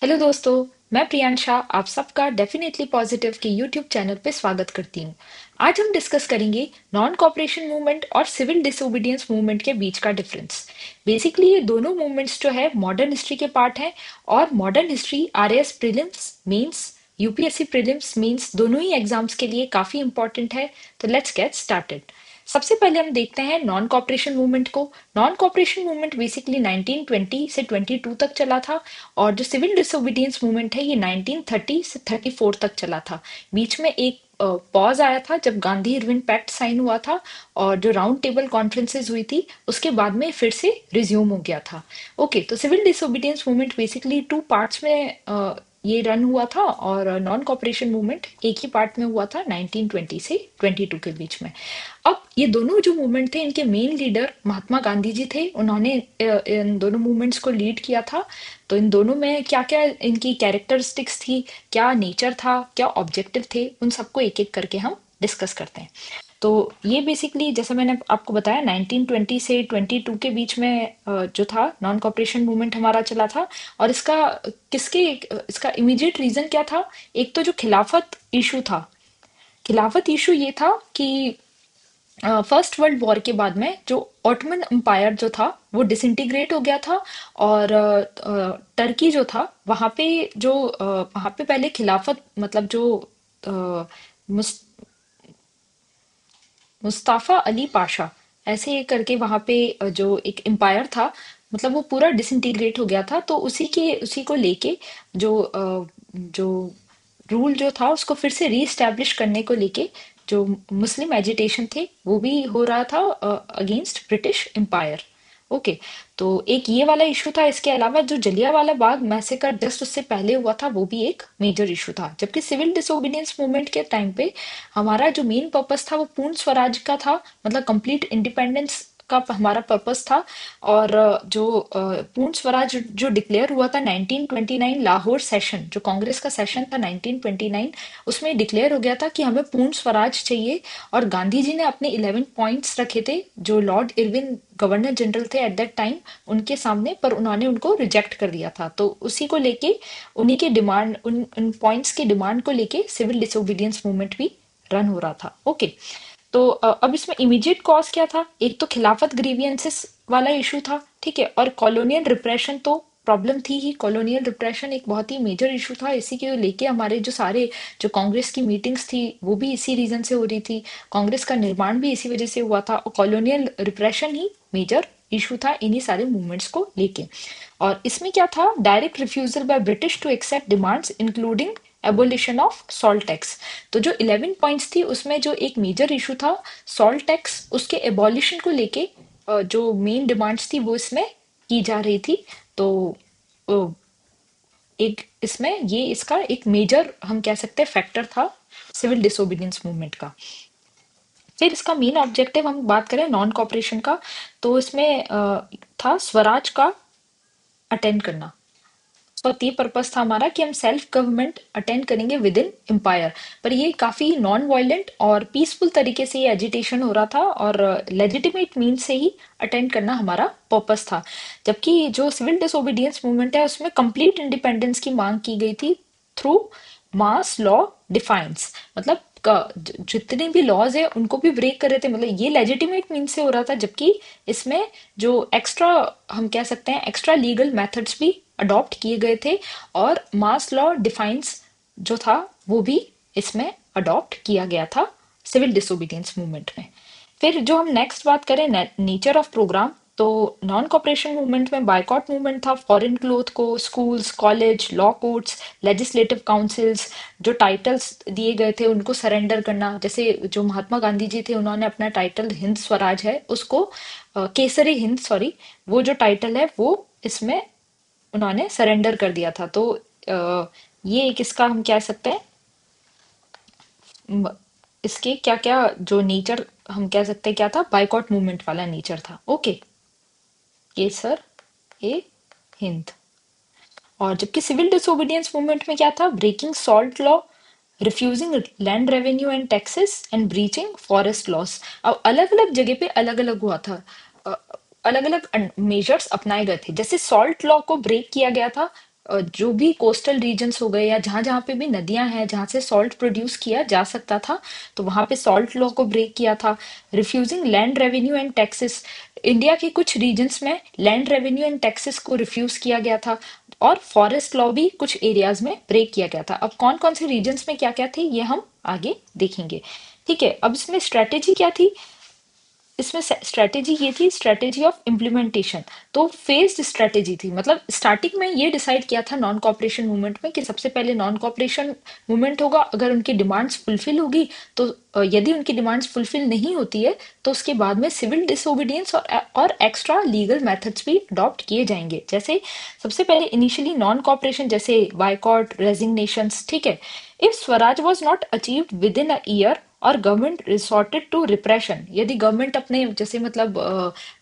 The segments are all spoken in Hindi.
हेलो दोस्तों। मैं प्रियांशा आप सबका डेफिनेटली पॉजिटिव के यूट्यूब चैनल पे स्वागत करती हूँ। आज हम डिस्कस करेंगे नॉन कॉपरेशन मूवमेंट और सिविल डिसोबीडियंस मूवमेंट के बीच का डिफरेंस। बेसिकली ये दोनों मूवमेंट्स जो है मॉडर्न हिस्ट्री के पार्ट हैं और modern history RAS prelims mains UPSC prelims mains दोनों ही एग्जाम्स के लिए काफी इंपॉर्टेंट है। तो लेट्स गेट स्टार्टेड। सबसे पहले हम देखते हैं नॉन कॉपरेशन मूवमेंट को। नॉन कॉपरेशन मूवमेंट बेसिकली 1920 से 22 तक चला था और जो सिविल डिसोबीडियंस मूवमेंट है ये 1930 से 34 तक चला था। बीच में एक पॉज आया था जब गांधी इरविन पैक्ट साइन हुआ था और जो राउंड टेबल कॉन्फ्रेंसेस हुई थी उसके बाद में फिर से रिज्यूम हो गया था। ओके, तो civil disobedience movement basically two parts में ये रन हुआ था और नॉन कॉपरेशन मूवमेंट एक ही पार्ट में हुआ था 1920 से 22 के बीच में। अब ये दोनों जो मूवमेंट थे इनके मेन लीडर महात्मा गांधी जी थे। उन्होंने इन दोनों मूवमेंट्स को लीड किया था। तो इन दोनों में क्या क्या इनकी कैरेक्टरिस्टिक्स थी, क्या नेचर था, क्या ऑब्जेक्टिव थे, उन सबको एक एक करके हम डिस्कस करते हैं। तो ये बेसिकली जैसा मैंने आपको बताया 1920 से 22 के बीच में जो था नॉन कॉपरेशन मूवमेंट हमारा चला था। और किसके इसका इमीडिएट रीजन क्या था? एक तो जो खिलाफत इशू था। खिलाफत इशू ये था कि फर्स्ट वर्ल्ड वॉर के बाद में जो ऑटोमन एम्पायर जो था वो डिसइंटीग्रेट हो गया था। और टर्की जो था वहां पे पहले खिलाफत मतलब जो अ, मुस, मुस्ताफा अली पाशा ऐसे करके वहां पे जो एक एम्पायर था मतलब वो पूरा डिसइंटीग्रेट हो गया था। तो उसी को लेके जो रूल जो था उसको फिर से रीस्टैब्लिश करने को लेके जो मुस्लिम एजिटेशन थे वो भी हो रहा था अगेंस्ट ब्रिटिश एम्पायर। ओके, तो एक ये वाला इशू था। इसके अलावा जो जलियांवाला बाग मैसेकर जस्ट उससे पहले हुआ था वो भी एक मेजर इशू था। जबकि सिविल डिसोबीडियंस मूवमेंट के टाइम पे हमारा जो मेन पर्पस था वो पूर्ण स्वराज का था, मतलब कंप्लीट इंडिपेंडेंस का हमारा पर्पस था। और पूर्ण स्वराज जो डिक्लेयर हुआ था 1929 लाहौर सेशन, जो कांग्रेस का सेशन था 1929, उसमें डिक्लेयर हो गया था कि हमें पूर्ण स्वराज चाहिए। और गांधी जी ने अपने 11 पॉइंट्स रखे थे जो लॉर्ड इरविन गवर्नर जनरल थे एट दैट टाइम उनके सामने, पर उन्होंने उनको रिजेक्ट कर दिया था। तो उसी को लेके उन्हीं के डिमांड उन पॉइंट्स की डिमांड को लेके सिविल डिसोबीडियंस मूवमेंट भी रन हो रहा था। ओके, तो अब इसमें इमीडिएट कॉज क्या था? एक तो खिलाफत ग्रीवियंसेस वाला इशू था, ठीक है, और कॉलोनियल रिप्रेशन तो प्रॉब्लम थी ही। कॉलोनियल रिप्रेशन एक बहुत ही मेजर इशू था। इसी के लेके हमारे जो कांग्रेस की मीटिंग्स थी वो भी इसी रीजन से हो रही थी। कांग्रेस का निर्माण भी इसी वजह से हुआ था और कॉलोनियल रिप्रेशन ही मेजर इशू था इन्हीं सारे मूवमेंट्स को लेके। और इसमें क्या था? Direct refusal by British to accept demands including abolition of salt tax. तो जो 11 पॉइंट्स थी उसमें जो एक मेजर इशू था सॉल्ट टैक्स, उसके एबॉलिशन को लेके जो मेन डिमांड्स थी वो इसमें की जा रही थी। तो अ, एक इसमें ये इसका एक मेजर हम कह सकते हैं फैक्टर था सिविल डिसोबीडियंस मूवमेंट का। फिर इसका मेन ऑब्जेक्टिव हम बात करें नॉन कॉपरेशन का, तो इसमें था स्वराज का अटेंड करना। तो ये पर्पस था हमारा कि हम सेल्फ गवर्नमेंट अटेंड करेंगे विद इन एम्पायर। पर ये काफी नॉन वायलेंट और पीसफुल तरीके से ये एजिटेशन हो रहा था और लेजिटिमेट मीन से ही अटेंड करना हमारा पर्पस था। जबकि जो सिविल डिसोबीडियंस मूवमेंट है उसमें कंप्लीट इंडिपेंडेंस की मांग की गई थी थ्रू मास लॉ डिफाइंस। मतलब जितने भी लॉज है उनको भी ब्रेक कर रहे थे, मतलब ये लेजिटिमेट मीन से हो रहा था। जबकि इसमें जो एक्स्ट्रा हम कह सकते हैं एक्स्ट्रा लीगल मेथड्स भी अडॉप्ट किए गए थे और मास लॉ डिफाइंस जो था वो भी इसमें अडॉप्ट किया गया था सिविल डिसोबीडियंस मूवमेंट में। फिर जो हम नेक्स्ट बात करें नेचर ऑफ प्रोग्राम, तो नॉन कॉपरेशन मूवमेंट में बायकॉट मूवमेंट था। फॉरेन क्लोथ को schools, college, law courts, legislative councils, जो टाइटल्स दिए गए थे उनको सरेंडर करना। जैसे जो महात्मा गांधी जी थे उन्होंने अपना टाइटल हिंद स्वराज है उसको केसरी हिंद, सॉरी, वो जो टाइटल है वो इसमें उन्होंने सरेंडर कर दिया था। तो ये एक इसका हम कह सकते हैं इसके क्या क्या जो नेचर हम कह सकते हैं क्या था, बाइकॉट मूवमेंट वाला नेचर था। ओके, केसर ए हिंद। और जबकि सिविल डिसोबीडियंस मूवमेंट में क्या था? Breaking salt law, refusing land revenue and taxes and breaching forest laws. अब अलग अलग जगह पे अलग अलग हुआ था, अलग अलग मेजर्स अपनाए गए थे। जैसे सॉल्ट लॉ को ब्रेक किया गया था जो भी कोस्टल रीजन्स हो गए या जहां जहां पे भी नदियां हैं जहां से सॉल्ट प्रोड्यूस किया जा सकता था, तो वहां पे सॉल्ट लॉ को ब्रेक किया था। Refusing land revenue and taxes, India के कुछ रीजन्स में लैंड रेवेन्यू एंड टैक्सेस को रिफ्यूज किया गया था। और फॉरेस्ट लॉ भी कुछ एरियाज में ब्रेक किया गया था। अब कौन कौन से रीजन्स में क्या क्या थे ये हम आगे देखेंगे। ठीक है, अब इसमें स्ट्रेटेजी क्या थी, इसमें स्ट्रेटेजी ये थी, स्ट्रेटेजी ऑफ इम्प्लीमेंटेशन। तो फेस्ड स्ट्रेटेजी थी, मतलब स्टार्टिंग में ये डिसाइड किया था नॉन कॉपरेशन मूवमेंट में कि सबसे पहले नॉन कॉपरेशन मूवमेंट होगा, अगर उनकी डिमांड्स फुलफिल होगी तो यदि उनकी डिमांड्स फुलफिल नहीं होती है तो उसके बाद में सिविल डिसोबीडियंस और एक्स्ट्रा लीगल मेथड्स भी अडॉप्ट किए जाएंगे। जैसे सबसे पहले इनिशियली नॉन कॉपरेशन, जैसे बायकॉट, रेजिग्नेशंस। ठीक है, if Swaraj was not achieved with in a year और गवर्नमेंट रिसोर्टेड टू रिप्रेशन, यदि गवर्नमेंट अपने जैसे मतलब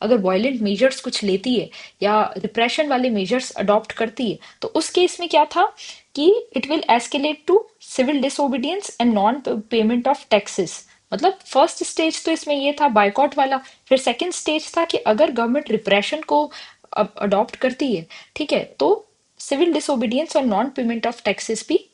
अगर वायलेंट मेजर्स कुछ लेती है या रिप्रेशन वाले मेजर्स अडॉप्ट करती है, तो उस केस में क्या था कि it will escalate to civil disobedience and non payment of taxes. मतलब फर्स्ट स्टेज तो इसमें ये था बायकॉट वाला। फिर सेकंड स्टेज था कि अगर गवर्नमेंट रिप्रेशन को अडॉप्ट करती है, ठीक है, तो सिविल डिसोबीडियंस और नॉन पेमेंट ऑफ टैक्सेस भी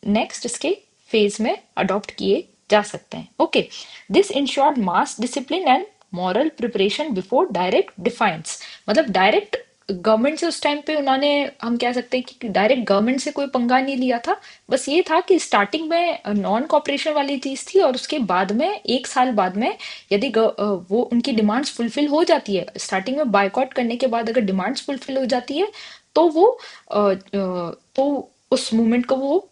नेक्स्ट इसके फेज में अडॉप्ट किए जा सकते हैं। Okay, this insured mass discipline and moral preparation before direct defines. मतलब डायरेक्ट गवर्नमेंट से उस टाइम पे उन्होंने, हम कह सकते हैं कि डायरेक्ट गवर्नमेंट से कोई पंगा नहीं लिया था। बस ये था कि स्टार्टिंग में नॉन कॉपरेशन वाली चीज थी और उसके बाद में एक साल बाद में यदि वो उनकी डिमांड्स फुलफिल हो जाती है, स्टार्टिंग में बायकॉट करने के बाद अगर डिमांड्स फुलफिल हो जाती है तो वो तो उस मूवमेंट को वो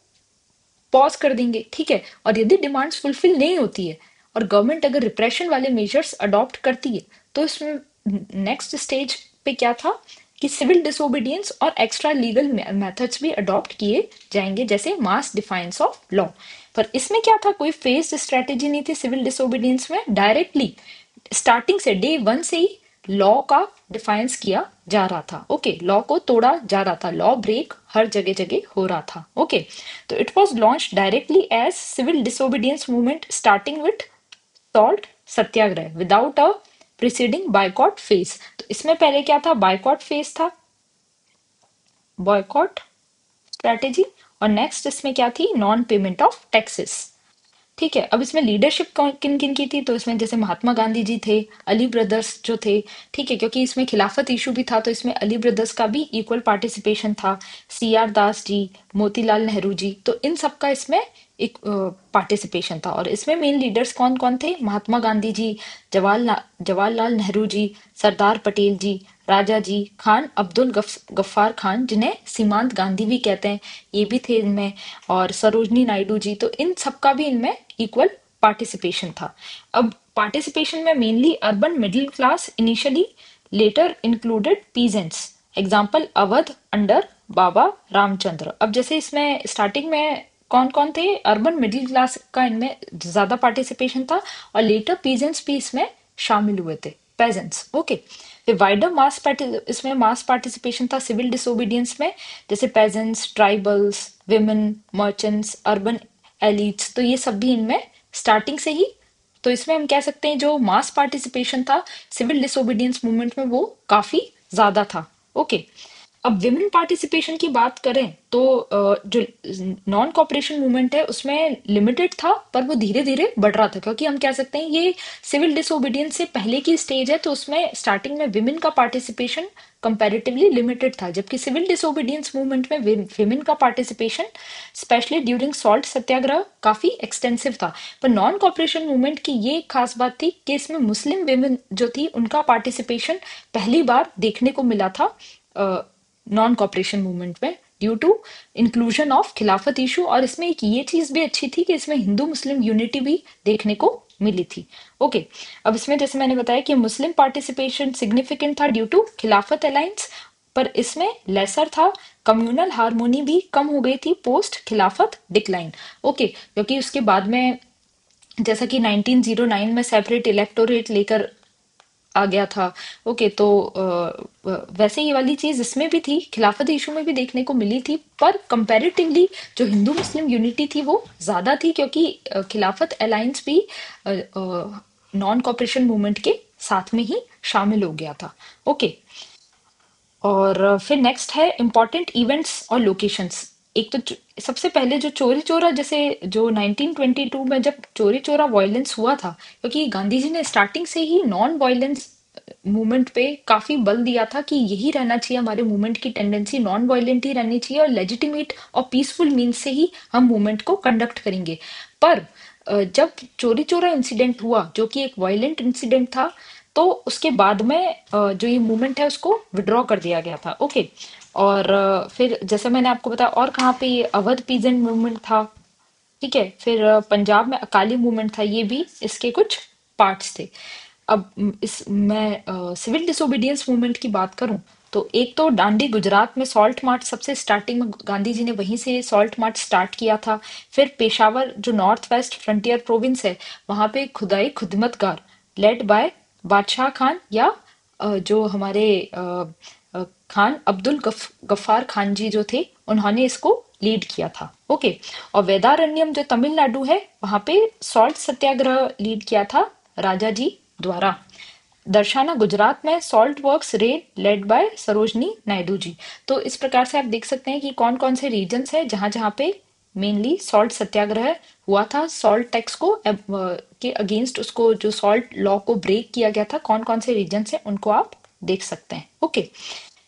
पॉज कर देंगे। ठीक है, और यदि डिमांड्स फुलफिल नहीं होती है और गवर्नमेंट अगर रिप्रेशन वाले मेजर्स अडॉप्ट करती है, तो इसमें नेक्स्ट स्टेज पे क्या था कि सिविल डिसोबीडियंस और एक्स्ट्रा लीगल मेथड्स भी अडॉप्ट किए जाएंगे, जैसे मास डिफाइंस ऑफ लॉ। पर इसमें क्या था, कोई फेस्ड स्ट्रेटेजी नहीं थी सिविल डिसोबीडियंस में। डायरेक्टली स्टार्टिंग से डे वन से ही लॉ का डिफाइंस किया जा रहा था। ओके, लॉ को तोड़ा जा रहा था, लॉ ब्रेक हर जगह जगह हो रहा था। ओके, तो it was launch directly as civil disobedience movement starting with salt satyagraha without a preceding boycott phase. तो इसमें पहले क्या था, बायकॉट फेज था, बॉयकॉट स्ट्रेटेजी। और नेक्स्ट इसमें क्या थी, नॉन पेमेंट ऑफ टैक्सेस। ठीक है, अब इसमें लीडरशिप किन किन की थी, तो इसमें जैसे महात्मा गांधी जी थे, अली ब्रदर्स जो थे। ठीक है, क्योंकि इसमें खिलाफत इशू भी था तो इसमें अली ब्रदर्स का भी इक्वल पार्टिसिपेशन था। सी आर दास जी, मोतीलाल नेहरू जी, तो इन सबका इसमें एक पार्टिसिपेशन था। और इसमें मेन लीडर्स कौन कौन थे, महात्मा गांधी जी, जवाहरलाल नेहरू जी, सरदार पटेल जी, राजा जी, खान अब्दुल गफ्फार खान जिन्हें सीमांत गांधी भी कहते हैं, ये भी थे इनमें। और सरोजनी नायडू जी, तो इन सबका भी इनमें इक्वल पार्टिसिपेशन था। अब पार्टिसिपेशन में mainly urban middle class initially, later included peasants. Example Awadh under Baba Ramchandra. अब जैसे इसमें स्टार्टिंग में कौन कौन थे, अर्बन मिडिल क्लास का इनमें ज्यादा पार्टिसिपेशन था और लेटर पीजेंट्स भी इसमें शामिल हुए थे, पेजेंट्स। ओके, फिर वाइडर इसमें मास पार्टिसिपेशन था सिविल डिसोबीडियंस में, जैसे pageants, tribals, women, merchants, urban elites, तो ये सब भी इनमें स्टार्टिंग से ही। तो इसमें हम कह सकते हैं जो मास पार्टिसिपेशन था सिविल डिसोबीडियंस मूवमेंट में वो काफी ज्यादा था। ओके, अब विमेन पार्टिसिपेशन की बात करें तो जो नॉन कॉपरेशन मूवमेंट है उसमें लिमिटेड था, पर वो धीरे धीरे बढ़ रहा था, क्योंकि हम कह सकते हैं ये सिविल डिसोबीडियंस से पहले की स्टेज है, तो उसमें स्टार्टिंग में विमेन का पार्टिसिपेशन कंपैरेटिवली लिमिटेड था, जबकि सिविल डिसोबीडियंस मूवमेंट में विमेन का पार्टिसिपेशन स्पेशली ड्यूरिंग सॉल्ट सत्याग्रह काफी एक्सटेंसिव था। पर नॉन कॉपरेशन मूवमेंट की ये एक खास बात थी कि इसमें मुस्लिम विमेन जो थी उनका पार्टिसिपेशन पहली बार देखने को मिला था नॉन कॉपरेशन मूवमेंट में, ड्यू टू इंक्लूजन ऑफ खिलाफत इशू। और इसमें एक ये चीज भी अच्छी थी कि इसमें हिंदू मुस्लिम यूनिटी भी देखने को मिली थी। ओके, अब इसमें जैसे मैंने बताया कि मुस्लिम पार्टिसिपेशन सिग्निफिकेंट था ड्यू टू खिलाफत अलायंस, पर इसमें लेसर था, कम्युनल हार्मोनी भी कम हो गई थी पोस्ट खिलाफत डिक्लाइन। ओके, क्योंकि उसके बाद में जैसा कि 1909 में सेपरेट इलेक्टोरेट लेकर आ गया था। ओके, तो वैसे ये वाली चीज इसमें भी थी, खिलाफत इशू में भी देखने को मिली थी, पर कंपैरेटिवली जो हिंदू मुस्लिम यूनिटी थी वो ज्यादा थी, क्योंकि खिलाफत अलायंस भी नॉन कॉपरेशन मूवमेंट के साथ में ही शामिल हो गया था। ओके, और फिर नेक्स्ट है इम्पोर्टेंट इवेंट्स और लोकेशंस। एक तो सबसे पहले जो चोरी चोरा, जैसे जो 1922 में जब चोरी चोरा वायलेंस हुआ था, क्योंकि गांधी जी ने स्टार्टिंग से ही नॉन वायलेंस मूवमेंट पे काफी बल दिया था कि यही रहना चाहिए, हमारे मूवमेंट की टेंडेंसी नॉन वायलेंट ही रहनी चाहिए और लेजिटिमेट और पीसफुल मीन्स से ही हम मूवमेंट को कंडक्ट करेंगे। पर जब चोरी चोरा इंसिडेंट हुआ जो कि एक वायलेंट इंसिडेंट था, तो उसके बाद में जो ये मूवमेंट है उसको विड्रॉ कर दिया गया था। ओके। और फिर जैसे मैंने आपको बताया, और कहाँ पे ये अवध पीजेंट मूवमेंट था। ठीक है। फिर पंजाब में अकाली मूवमेंट था, ये भी इसके कुछ पार्ट्स थे। अब इस मैं सिविल डिसोबीडियंस मूवमेंट की बात करूं, तो एक तो दांडी गुजरात में सॉल्ट मार्च, सबसे स्टार्टिंग में गांधी जी ने वहीं से सॉल्ट मार्च स्टार्ट किया था। फिर पेशावर जो नॉर्थ वेस्ट फ्रंटियर प्रोविंस है, वहां पे खुदाई खुदमतगार लेड बाय बादशाह खान, या जो हमारे खान अब्दुल गफ्फार खान जी जो थे, उन्होंने इसको लीड किया था। ओके। और वेदारण्यम जो तमिलनाडु है, वहां पे सॉल्ट सत्याग्रह लीड किया था राजा जी द्वारा। दर्शाना गुजरात में salt works raid led by Sarojini Naidu ji. तो इस प्रकार से आप देख सकते हैं कि कौन कौन से रीजन्स हैं जहां जहां पे मेनली सॉल्ट सत्याग्रह हुआ था, सॉल्ट टैक्स को के अगेंस्ट, उसको जो सॉल्ट लॉ को ब्रेक किया गया था, कौन कौन से रीजन्स हैं उनको आप देख सकते हैं। ओके।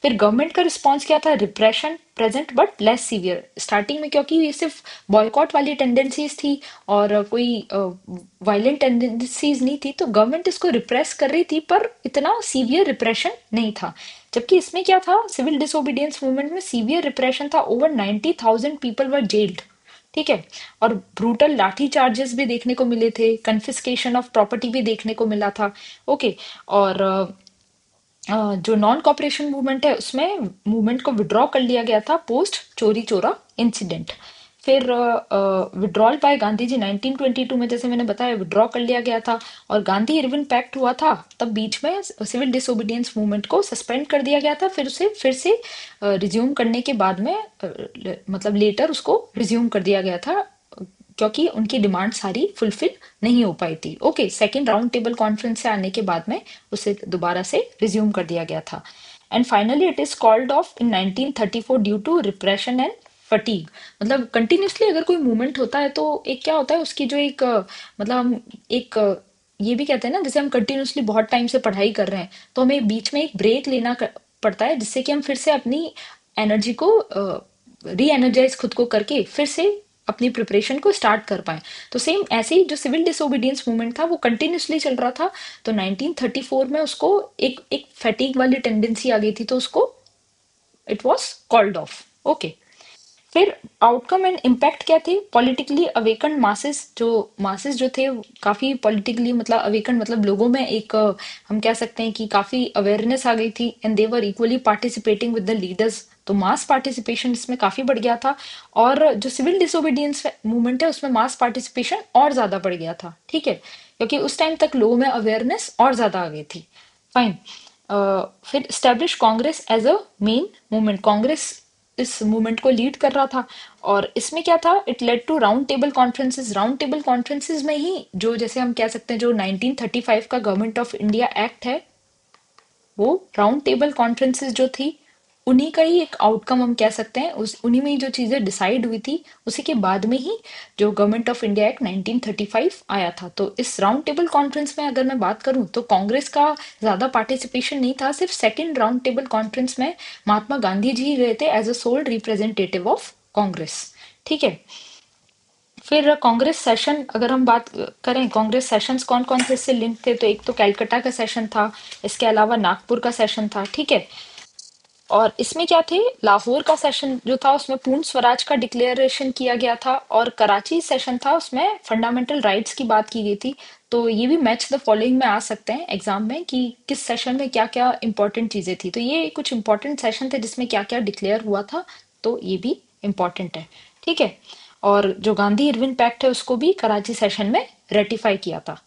फिर गवर्नमेंट का रिस्पॉन्स क्या था? Repression present but less severe starting में, क्योंकि ये सिर्फ बॉयकॉट वाली टेंडेंसीज थी और कोई वायलेंट टेंडेंसीज नहीं थी, तो गवर्नमेंट इसको रिप्रेस कर रही थी पर इतना सीवियर रिप्रेशन नहीं था। जबकि इसमें क्या था, सिविल डिसोबीडियंस मूवमेंट में सीवियर रिप्रेशन था। Over 90,000 people were gelled. ठीक है। और ब्रूटल लाठी चार्जेस भी देखने को मिले थे, कन्फिस्केशन ऑफ प्रॉपर्टी भी देखने को मिला था। ओके। और जो नॉन कॉपरेशन मूवमेंट है उसमें मूवमेंट को विड्रॉ कर लिया गया था पोस्ट चोरी चोरा इंसिडेंट। फिर विड्रॉल बाय गांधी जी 1922 में, जैसे मैंने बताया, विड्रॉ कर लिया गया था। और गांधी इरविन पैक्ट हुआ था, तब बीच में सिविल डिसोबीडियंस मूवमेंट को सस्पेंड कर दिया गया था, फिर उसे फिर से रिज्यूम करने के बाद में मतलब लेटर उसको रिज्यूम कर दिया गया था, क्योंकि उनकी डिमांड सारी फुलफिल नहीं हो पाई थी। Okay. Second round table conference से आने के बाद में उसे दोबारा से रिज्यूम कर दिया गया था। And finally it is called off in 1934 due to repression and fatigue. मतलब कंटिन्यूसली अगर कोई मूवमेंट होता है तो एक क्या होता है, उसकी जो एक मतलब हम एक ये भी कहते हैं ना, जैसे हम कंटिन्यूसली बहुत टाइम से पढ़ाई कर रहे हैं तो हमें बीच में एक ब्रेक लेना पड़ता है, जिससे कि हम फिर से अपनी एनर्जी को री एनर्जाइज खुद को करके फिर से अपनी प्रिपरेशन को स्टार्ट कर पाए। तो सेम ऐसे ही जो सिविल डिसोबीडियंस मूवमेंट था वो कंटिन्यूसली चल रहा था, तो 1934 में उसको एक एक फैटिग वाली टेंडेंसी आ गई थी, तो उसको it was called off. Okay. फिर आउटकम एंड इम्पैक्ट क्या थे? पॉलिटिकली अवेकन मासेस जो थे, काफी पॉलिटिकली मतलब अवेकन, मतलब लोगों में एक हम कह सकते हैं कि काफी अवेयरनेस आ गई थी, and they were equally participating with the leaders. तो मास पार्टिसिपेशन इसमें काफी बढ़ गया था। और जो सिविल डिसोबीडियंस मूवमेंट है उसमें मास पार्टिसिपेशन और ज्यादा बढ़ गया था। ठीक है। क्योंकि उस टाइम तक लोगों में अवेयरनेस और ज्यादा आ गई थी। फाइन। फिर establish Congress as a main movement, Congress इस मूवमेंट को लीड कर रहा था। और इसमें क्या था, it led to round table conferences. Round table conferences में ही जो, जैसे हम कह सकते हैं, जो 1935 का गवर्नमेंट ऑफ इंडिया एक्ट है, वो राउंड टेबल कॉन्फ्रेंसेस जो थी, उन्हीं का ही एक आउटकम हम कह सकते हैं। उस उन्हीं में ही जो चीजें डिसाइड हुई थी, उसी के बाद में ही जो गवर्नमेंट ऑफ इंडिया एक्ट 1935 आया था। तो इस राउंड टेबल कॉन्फ्रेंस में अगर मैं बात करूं तो कांग्रेस का ज्यादा पार्टिसिपेशन नहीं था। सिर्फ सेकंड राउंड टेबल कॉन्फ्रेंस में महात्मा गांधी जी ही गए थे as a sole representative of Congress. ठीक है। फिर कांग्रेस सेशन, अगर हम बात करें कांग्रेस सेशंस कौन कौन से इससे लिंक थे, तो एक तो कैलकाटा का सेशन था, इसके अलावा नागपुर का सेशन था। ठीक है। और इसमें क्या थे, लाहौर का सेशन जो था उसमें पूर्ण स्वराज का डिक्लेरेशन किया गया था, और कराची सेशन था उसमें फंडामेंटल राइट्स की बात की गई थी। तो ये भी मैच द फॉलोइंग में आ सकते हैं एग्जाम में कि किस सेशन में क्या क्या इंपॉर्टेंट चीजें थी। तो ये कुछ इंपॉर्टेंट सेशन थे जिसमें क्या क्या डिक्लेयर हुआ था, तो ये भी इंपॉर्टेंट है। ठीक है। और जो गांधी इरविन पैक्ट है उसको भी कराची सेशन में रेटिफाई किया था।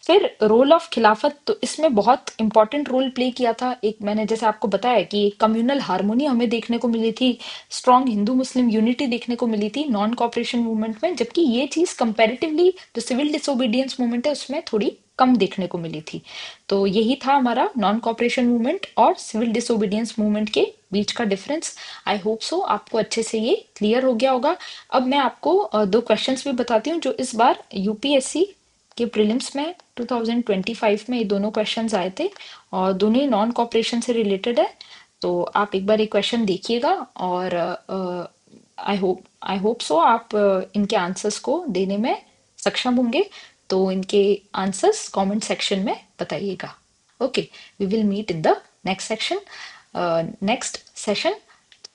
फिर रोल ऑफ खिलाफत, तो इसमें बहुत इंपॉर्टेंट रोल प्ले किया था। एक मैंने जैसे आपको बताया कि कम्युनल हार्मोनी हमें देखने को मिली थी, स्ट्रॉन्ग हिंदू मुस्लिम यूनिटी देखने को मिली थी नॉन कॉपरेशन मूवमेंट में, जबकि ये चीज कंपैरेटिवली जो सिविल डिसोबीडियंस मूवमेंट है उसमें थोड़ी कम देखने को मिली थी। तो यही था हमारा नॉन कॉपरेशन मूवमेंट और सिविल डिसोबीडियंस मूवमेंट के बीच का डिफरेंस। आई होप सो आपको अच्छे से ये क्लियर हो गया होगा। अब मैं आपको दो क्वेश्चंस भी बताती हूँ जो इस बार यूपीएससी के प्रीलिम्स में 2025 में ये दोनों क्वेश्चंस आए थे और दोनों ही नॉन कॉपरेशन से रिलेटेड है। तो आप एक बार ये क्वेश्चन देखिएगा और आई होप सो आप इनके आंसर्स को देने में सक्षम होंगे। तो इनके आंसर्स कमेंट सेक्शन में बताइएगा। Okay, we will meet in the next session.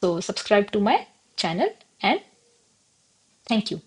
So subscribe to my channel and thank you.